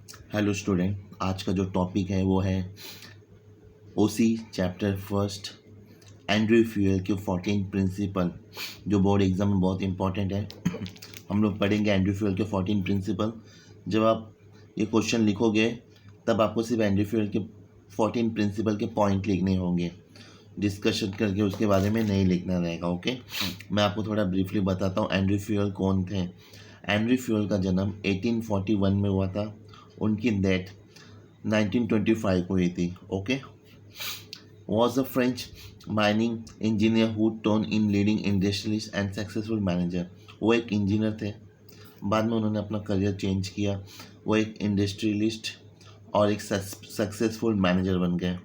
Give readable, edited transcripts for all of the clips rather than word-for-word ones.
Hello student, आज का जो टॉपिक है वो है ओसी चैप्टर फर्स्ट एंड्रयू फ्यूएल के 14 प्रिंसिपल, जो बोर्ड एग्जाम में बहुत इंपॉर्टेंट है। हम लोग पढ़ेंगे एंड्रयू फ्यूएल के 14 प्रिंसिपल। जब आप ये क्वेश्चन लिखोगे तब आपको सिर्फ एंड्रयू फ्यूएल के 14 प्रिंसिपल के पॉइंट लिखने होंगे, डिस्कशन करके उसके बारे में नहीं लिखना रहेगा। ओके, मैं आपको थोड़ा ब्रीफली बताता हूँ एंड्रयू फ्यूएल कौन थे। एंड्रयू फ्यूएल का जन्म 1841 में हुआ था, उनकी डेथ 1925 को हुई थी। Okay, was a French mining engineer who turned in leading industrialist and successful manager। वो एक इंजीनियर थे, बाद में उन्होंने अपना करियर चेंज किया, वो एक इंडस्ट्रियलिस्ट और एक सक्सेसफुल मैनेजर बन गए।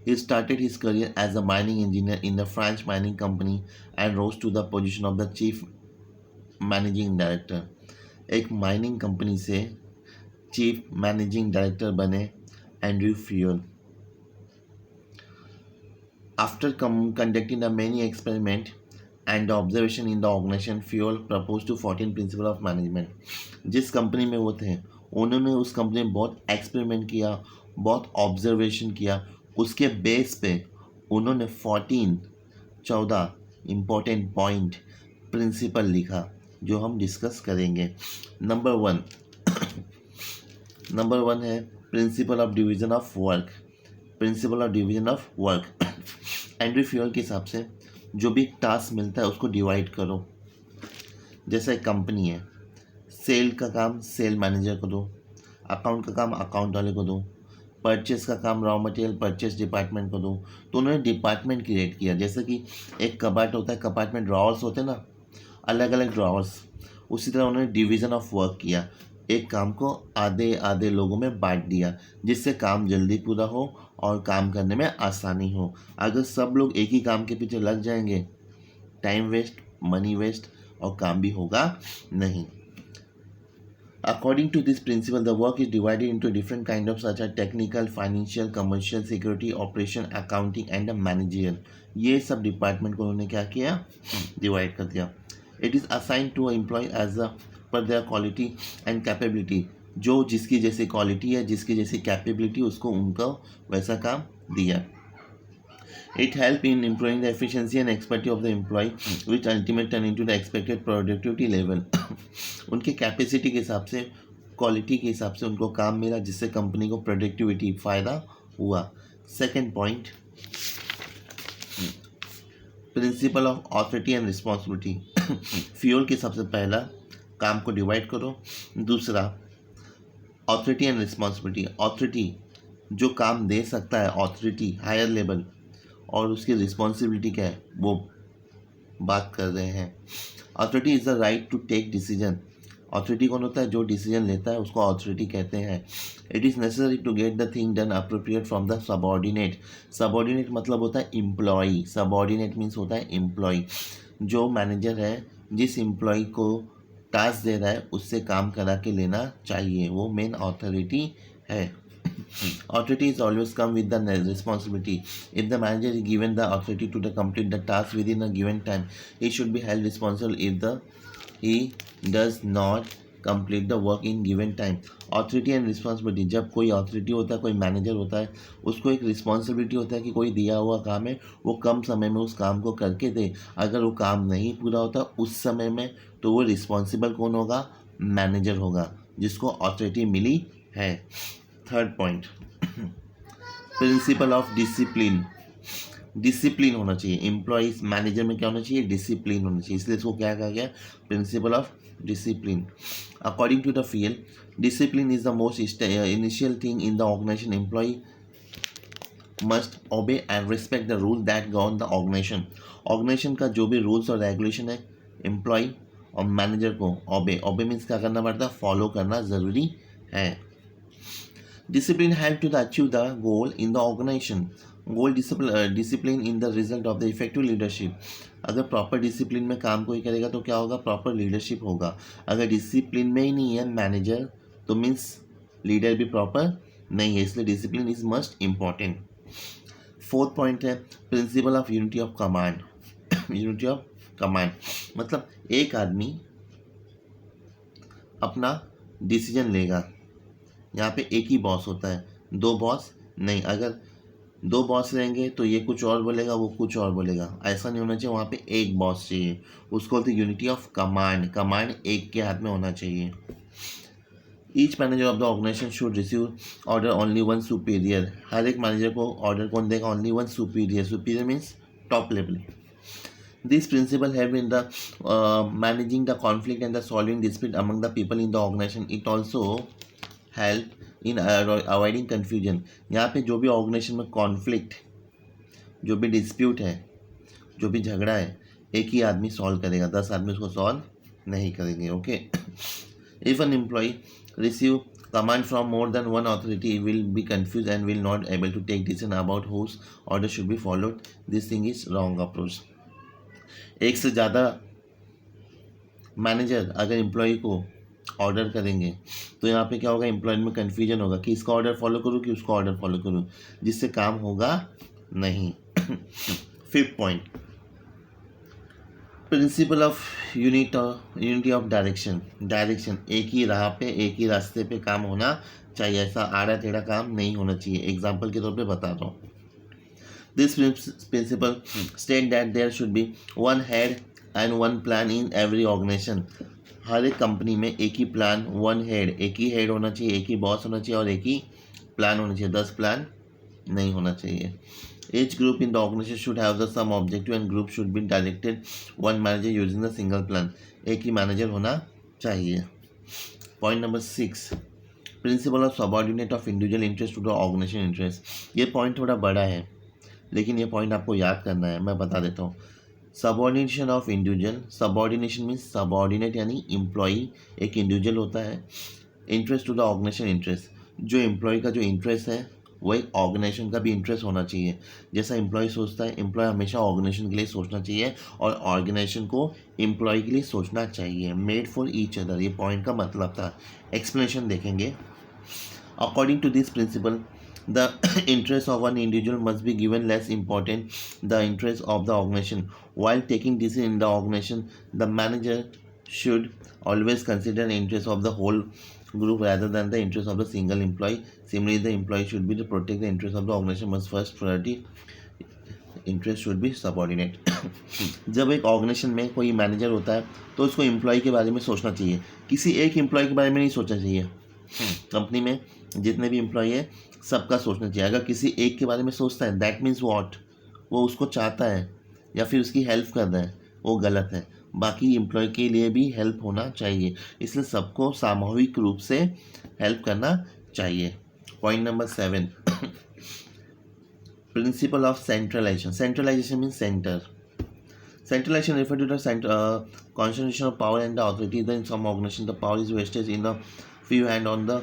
He started his career as a mining engineer in the French mining company and rose to the position of the chief managing director। एक माइनिंग कंपनी से चीफ मैनेजिंग डायरेक्टर बने Andrew fuel. After conducting the many experiment and observation in the organization, Fuel proposed to 14 principle of management। जिस company में वो थे उन्होंने उस company में बहुत एक्सपेरिमेंट किया, बहुत ऑब्जर्वेशन किया, उसके बेस पे उन्होंने 14 इम्पोर्टेंट पॉइंट प्रिंसिपल लिखा जो हम डिस्कस करेंगे। नंबर वन है principle of division of work. Principle of division of work Andrew fuel के हिसाब से जो भी टास्क मिलता है उसको डिवाइड करो। जैसा एक कंपनी है, सेल का काम सेल मैनेजर को दो, अकाउंट का काम अकाउंट वाले को दो, परचेस का काम रॉ मटेरियल परचेस डिपार्टमेंट को दो। तो उन्होंने डिपार्टमेंट क्रिएट किया। जैसे कि एक कबाट होता है, कबाट में ड्रॉवर्स होते हैं ना, अलग अलग ड्रॉवर्स, उसी तरह उन्होंने डिवीज़न ऑफ वर्क किया। एक काम को आधे आधे लोगों में बांट दिया जिससे काम जल्दी पूरा हो और काम करने में आसानी हो। अगर सब लोग एक ही काम के पीछे लग जाएंगे, टाइम वेस्ट, मनी वेस्ट और काम भी होगा नहीं। According to this principle, the work is divided into different kinds of such as technical, financial, commercial, security, operation, accounting and managerial। ये सब डिपार्टमेंट को उन्होंने क्या किया, डिवाइड कर दिया। It is assign to employ as a per their quality and capability. जो जिसकी जैसी क्वालिटी है, जिसकी जैसी कैपेबिलिटी, उसको उनको वैसा काम दिया। It help in improving the efficiency and expertise of the employee, which ultimately turn into the expected productivity level। उनके कैपेसिटी के हिसाब से, क्वालिटी के हिसाब से उनको काम मिला जिससे कंपनी को प्रोडक्टिविटी फ़ायदा हुआ। Second point, principle of authority and responsibility. Fuel के सबसे पहला काम को डिवाइड करो। दूसरा ऑथोरिटी एंड रिस्पॉन्सिबिलिटी। ऑथोरिटी जो काम दे सकता है, ऑथोरिटी हायर लेवल, और उसकी रिस्पॉन्सिबिलिटी क्या है वो बात कर रहे हैं। Authority is the right to take decision. Authority कौन होता है, जो डिसीजन लेता है उसको ऑथोरिटी कहते हैं। It is necessary to get the thing done appropriate from the subordinate. Subordinate मतलब होता है एम्प्लॉई। सबऑर्डिनेट मीन्स होता है एम्प्लॉई। जो मैनेजर है जिस एम्प्लॉई को टास्क दे रहा है उससे काम करा के लेना चाहिए, वो मेन ऑथोरिटी है। Authority is always come with the responsibility। If the manager is given the authority to complete the task within a given time, he should be held responsible if he does not complete the work in given time। Authority and responsibility, जब कोई authority होता है, कोई manager होता है, उसको एक responsibility होता है कि कोई दिया हुआ काम है वो कम समय में उस काम को करके दे। अगर वो काम नहीं पूरा होता उस समय में तो वो रिस्पॉन्सिबल कौन होगा, मैनेजर होगा जिसको ऑथोरिटी मिली है। Third point, principal of discipline. Discipline होना चाहिए एम्प्लॉइज, मैनेजर में क्या होना चाहिए, डिसिप्लिन होना चाहिए, इसलिए इसको क्या कहा गया, principle of discipline. According to the field, discipline is the most initial thing in the organization. Employee must obey and respect the rule that govern the organization. Organization का जो भी रूल्स और रेगुलेशन है, एम्प्लॉय और manager को ओबे means क्या करना पड़ता है, फॉलो करना ज़रूरी है। Discipline help to achieve the goal in the organization। Goal discipline in the result of the effective leadership. अगर प्रॉपर डिसिप्लिन में काम कोई करेगा तो क्या होगा, प्रॉपर लीडरशिप होगा। अगर डिसिप्लिन में ही नहीं है मैनेजर तो मीन्स लीडर भी प्रॉपर नहीं है, इसलिए discipline is must important. Fourth point है principle of unity of command. Unity of command मतलब एक आदमी अपना डिसीजन लेगा, यहाँ पे एक ही बॉस होता है, दो बॉस नहीं। अगर दो बॉस रहेंगे तो ये कुछ और बोलेगा, वो कुछ और बोलेगा, ऐसा नहीं होना चाहिए। वहाँ पे एक बॉस चाहिए, उसको बोलते यूनिटी ऑफ कमांड। कमांड एक के हाथ में होना चाहिए। Each manager of the organisation should receive order only one superior. हर एक मैनेजर को ऑर्डर कौन देगा? Only one superior. Superior means top level. This principle help in the managing the conflict and the solving dispute among the people in the organization. It also help in avoiding confusion. यहाँ पे जो भी organisation में conflict, जो भी dispute है, जो भी झगड़ा है, एक ही आदमी सॉल्व करेगा, 10 आदमी उसको सॉल्व नहीं करेंगे। Okay. If an employee receive command from more than one authority, will be confused and will not able to take decision about whose order should be followed. This thing is wrong approach. एक से ज़्यादा manager अगर employ को order करेंगे तो यहाँ पे क्या होगा? एम्प्लॉय में कन्फ्यूजन होगा कि इसका ऑर्डर फॉलो करूँ कि उसका ऑर्डर फॉलो करूँ, जिससे काम होगा नहीं। 5th point, principal of unity of direction. Direction, एक ही राह पे, एक ही रास्ते पे काम होना चाहिए, ऐसा आड़ा टेढ़ा काम नहीं होना चाहिए। एग्जाम्पल के तौर पे बता रहा हूँ। This principle state that there should be one head and one plan in every organization. हर एक कंपनी में एक ही प्लान, वन हेड, एक ही हेड होना चाहिए, एक ही बॉस होना चाहिए और एक ही प्लान होना चाहिए। 10 प्लान नहीं होना चाहिए। Each group in the organization should have the some objective and group should be directed one manager using the single plan. एक ही मैनेजर होना चाहिए। Point number 6, principle of subordinate of individual interest to the organization interest. ये point थोड़ा बड़ा है लेकिन ये point आपको याद करना है, मैं बता देता हूँ। Subordination of individual, subordination means subordinate यानी एम्प्लॉई एक इंडिविजुअल होता है। Interest to the organization interest, जो एम्प्लॉय का जो इंटरेस्ट है वो एक ऑर्गेनाइजेशन का भी इंटरेस्ट होना चाहिए। जैसा एम्प्लॉय सोचता है, एम्प्लॉय हमेशा ऑर्गेनाइजेशन के लिए सोचना चाहिए और ऑर्गेनाइजेशन को एम्प्लॉय के लिए सोचना चाहिए। मेड फॉर ईच अदर, ये पॉइंट का मतलब था। एक्सप्लेनेशन देखेंगे। According to this principle, the interest of one individual must be given less important the interest of the organization. While taking decision in the organization, the manager should always consider the interest of the whole group rather than the interest of the single employee. Similarly, the employee should be to protect the interest of the organization must first priority. Interest should be subordinate. जब एक organisation में कोई manager होता है तो उसको employ के बारे में सोचना चाहिए, किसी एक एम्प्लॉय के बारे में नहीं सोचना चाहिए। कंपनी में जितने भी एम्प्लॉय है सबका सोचना चाहिए। अगर किसी एक के बारे में सोचता है, दैट मीन्स व्हाट, वो उसको चाहता है या फिर उसकी हेल्प कर रहा है, वो गलत है। बाकी एम्प्लॉय के लिए भी हेल्प होना चाहिए, इसलिए सबको सामूहिक रूप से हेल्प करना चाहिए। Point number 7, principle of centralization. Centralization means center. Centralization refers to the concentration of power and the authority. Then some organization, the power is vested in a few hands on the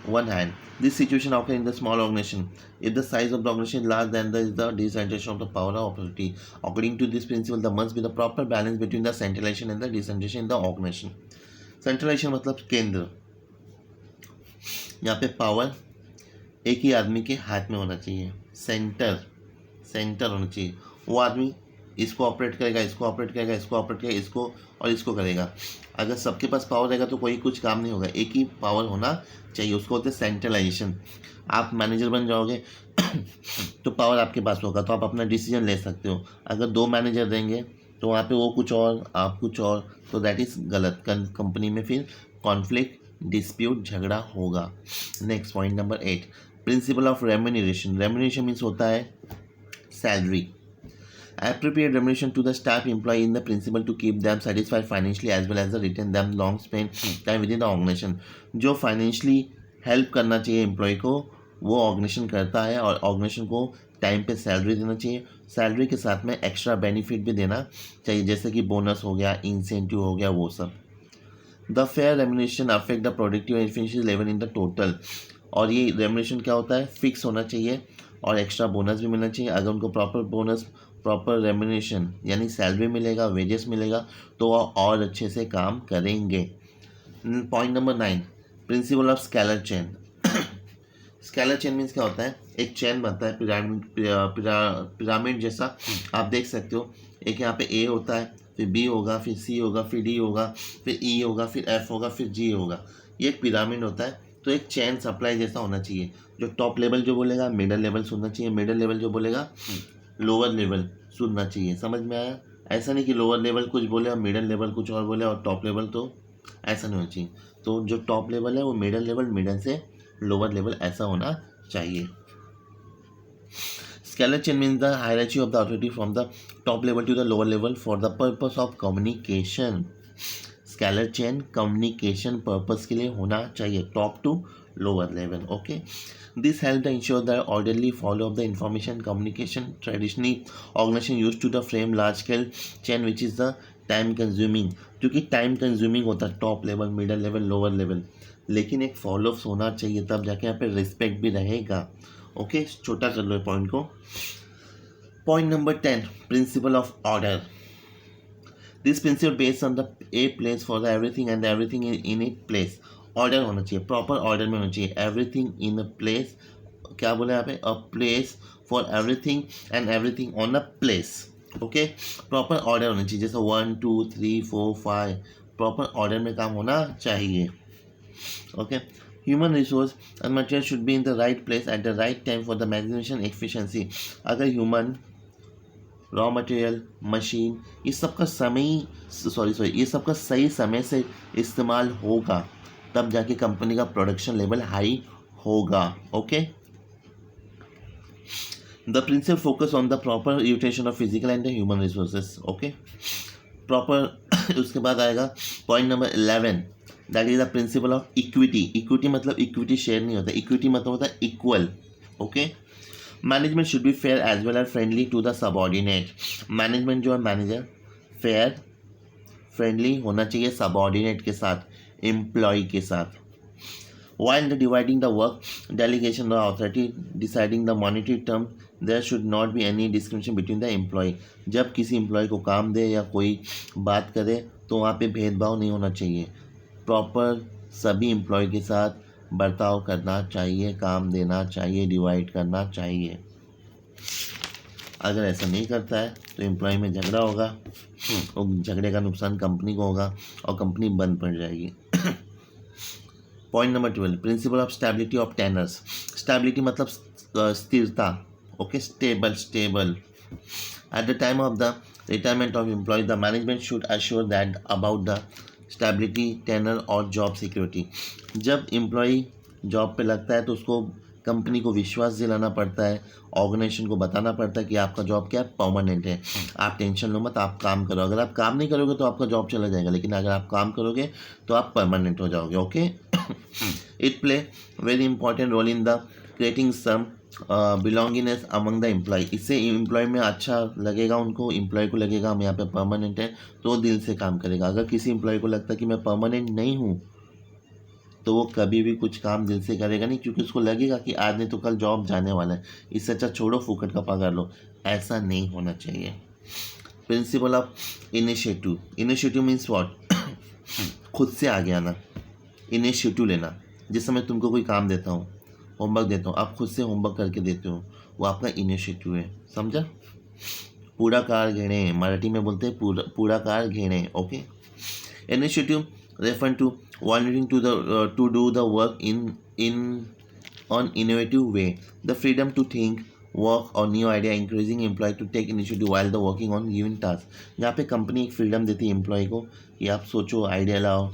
one hand. This situation occurs in the small organization. If the size of the organization is large, then there is the decentralization of the power and authority. According to this principle, there must be the proper balance between the centralization and the decentralization in the organization. Centralization मतलब केंद्र, यहाँ पे power एक ही आदमी के हाथ में होना चाहिए। सेंटर होना चाहिए, वो आदमी इसको ऑपरेट करेगा, इसको ऑपरेट करेगा, इसको ऑपरेट करेगा, इसको और इसको करेगा। अगर सबके पास पावर रहेगा तो कोई कुछ काम नहीं होगा, एक ही पावर होना चाहिए, उसको होते हैं सेंट्रलाइजेशन। आप मैनेजर बन जाओगे तो पावर आपके पास होगा, तो आप अपना डिसीजन ले सकते हो। अगर 2 मैनेजर देंगे तो वहाँ पे वो कुछ और, आप कुछ और, तो दैट इज़ गलत। कंपनी में फिर कॉन्फ्लिक्ट, डिस्प्यूट, झगड़ा होगा। Next point number 8, principle of remuneration. Remuneration means होता है salary. Appropriate remuneration to the staff employee in the principle to keep them satisfied financially as well as the retain them long spend time within the organization. जो financially help करना चाहिए employ को वो organisation करता है और organisation को time पे सैलरी देना चाहिए। सैलरी के साथ में एक्स्ट्रा बेनिफिट भी देना चाहिए, जैसे कि बोनस हो गया, इंसेंटिव हो गया, वो सब। The fair remuneration affect the productive and efficiency level in the total. और ये रेम्यूनरेशन क्या होता है? फिक्स होना चाहिए और एक्स्ट्रा बोनस भी मिलना चाहिए। अगर उनको प्रॉपर बोनस, प्रॉपर रेम्यूनरेशन यानी सैलरी मिलेगा, वेजेस मिलेगा, तो वह और अच्छे से काम करेंगे। Point number 9, principle of scalar chain. Scalar chain means क्या होता है? एक चेन बनता है पिरामिड जैसा, आप देख सकते हो। एक यहाँ पे ए होता है, फिर बी होगा, फिर सी होगा, फिर डी होगा, फिर ई होगा, फिर एफ होगा, फिर जी होगा। ये एक पिरामिड होता है। तो एक चैन सप्लाई जैसा होना चाहिए, जो टॉप लेवल जो बोलेगा मिडल लेवल सुनना चाहिए, मिडल लेवल जो बोलेगा लोअर लेवल सुनना चाहिए। समझ में आया? ऐसा नहीं कि लोअर लेवल कुछ बोले और मिडल लेवल कुछ और बोले और टॉप लेवल, तो ऐसा नहीं होना चाहिए। तो जो टॉप लेवल है वो मिडल लेवल, मिडल से लोअर लेवल ऐसा होना चाहिए। Scalar chain means the hierarchy of the authority from the top level to the lower level for the purpose of communication. Scalar chain communication purpose के लिए होना चाहिए, top to lower level. Okay. This helps to ensure the orderly follow of the information communication. Traditionally, organization used to the frame large scale chain which is the time consuming, क्योंकि time consuming होता है top level, middle level, lower level, लेकिन एक follow-ups होना चाहिए, तब जाके यहाँ पे रिस्पेक्ट भी रहेगा। ओके, छोटा कर लो पॉइंट को। Point number 10, principle of order. This principle based on the a place for the everything and everything in it place. Order होना चाहिए, प्रॉपर ऑर्डर में होना चाहिए। एवरीथिंग इन अ प्लेस, क्या बोला यहाँ पे? A place for everything and everything on a place. Okay, proper order होना चाहिए, जैसे 1 2 3 4 5 प्रॉपर ऑर्डर में काम होना चाहिए। Okay, human resource and material should be in the right place at the right time for the maximisation efficiency. अगर human, raw material, machine, ये सबका ये सबका सही समय से इस्तेमाल होगा, तब जाके कंपनी का प्रोडक्शन लेवल हाई होगा। Okay, the principle focus on the proper utilization of physical and human resources. Okay, proper उसके बाद आएगा point number 11, that is the principle of equity. Equity मतलब इक्विटी शेयर नहीं होता, इक्विटी मतलब होता है equal. Okay, management should be fair as well as friendly to the subordinate. Management जो है, मैनेजर फेयर फ्रेंडली होना चाहिए सबऑर्डिनेट के साथ, एम्प्लॉय के साथ। While dividing the work, delegation or authority deciding the monetary term, there should not be any discrimination between the employee. जब किसी एम्प्लॉय को काम दे या कोई बात करे तो वहाँ पे भेदभाव नहीं होना चाहिए, प्रॉपर सभी एम्प्लॉय के साथ बर्ताव करना चाहिए, काम देना चाहिए, डिवाइड करना चाहिए। अगर ऐसा नहीं करता है तो एम्प्लॉय में झगड़ा होगा और झगड़े का नुकसान कंपनी को होगा और कंपनी बंद पड़ जाएगी। Point number 12, principle of stability of tenures. Stability मतलब स्थिरता। Okay, stable. At the time of the retirement of employ, the management should assure that about the stability, tenure or job security. जब employ job पे लगता है तो उसको company को विश्वास दिलाना पड़ता है, ऑर्गेनाइजेशन को बताना पड़ता है कि आपका जॉब क्या है, परमानेंट है, आप टेंशन लो मत, आप काम करो। अगर आप काम नहीं करोगे तो आपका जॉब चला जाएगा, लेकिन अगर आप काम करोगे तो आप परमानेंट हो जाओगे। Okay, it play very important role in the creating some belongingness among the employee. इससे एम्प्लॉय में अच्छा लगेगा, उनको एम्प्लॉय को लगेगा हम यहाँ पे परमानेंट है, तो दिल से काम करेगा। अगर किसी एम्प्लॉय को लगता है कि मैं परमानेंट नहीं हूँ, तो वो कभी भी कुछ काम दिल से करेगा नहीं, क्योंकि उसको लगेगा कि आज नहीं तो कल जॉब जाने वाला है, इससे अच्छा छोड़ो, फुकट का पगार लो। ऐसा नहीं होना चाहिए। Principle of initiative. Initiative means what? खुद से आगे आना, इनिशिएटिव लेना। जिस समय तुमको कोई काम देता हूँ, होमवर्क देता हूँ, आप खुद से होमवर्क करके देते हो, वो आपका इनिशिएटिव है। समझा? पुढाकार घेणे, मराठी में बोलते हैं पुढाकार घेणे। Okay, initiative refer to wanting to do the work in an innovative way, the freedom to think, work or new idea, encouraging employee to take initiative while the working on given task। यहाँ पे company एक freedom देती है employ को कि आप सोचो, idea लाओ,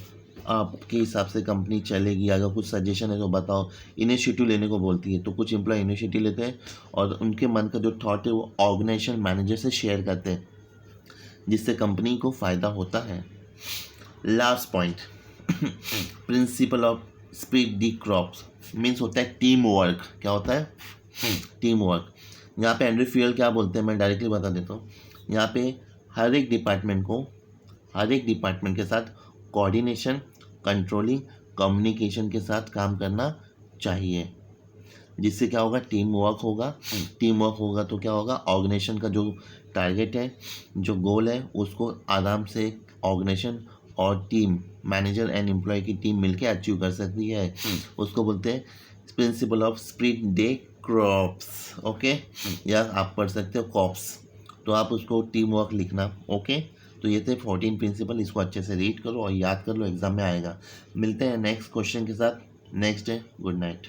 आपके हिसाब से कंपनी चलेगी, अगर कुछ सजेशन है तो बताओ। इनिशिएटिव लेने को बोलती है, तो कुछ एम्प्लॉय इनिशिएटिव लेते हैं और उनके मन का जो थॉट है वो ऑर्गेनाइजेशन मैनेजर से शेयर करते हैं, जिससे कंपनी को फ़ायदा होता है। Last point, principle of split the crops means होता है टीम वर्क। क्या होता है? Team work. यहाँ पे एंड्रयू फील क्या बोलते हैं, मैं डायरेक्टली बता देता हूँ। यहाँ पे हर एक डिपार्टमेंट के साथ कोऑर्डिनेशन, कंट्रोलिंग, कम्युनिकेशन के साथ काम करना चाहिए, जिससे क्या होगा? टीम वर्क होगा। टीम वर्क होगा तो क्या होगा? ऑर्गेनाइजेशन का जो टारगेट है, जो गोल है, उसको आराम से ऑर्गेनाइजेशन और टीम, मैनेजर एंड एम्प्लॉय की टीम मिलके अचीव कर सकती है। उसको बोलते हैं principle of split day crops. Okay, या आप पढ़ सकते हो कॉप्स, तो आप उसको टीम वर्क लिखना। ओके, तो ये थे 14 प्रिंसिपल, इसको अच्छे से रीड करो और याद कर लो, एग्जाम में आएगा। मिलते हैं नेक्स्ट क्वेश्चन के साथ नेक्स्ट डे गुड नाइट।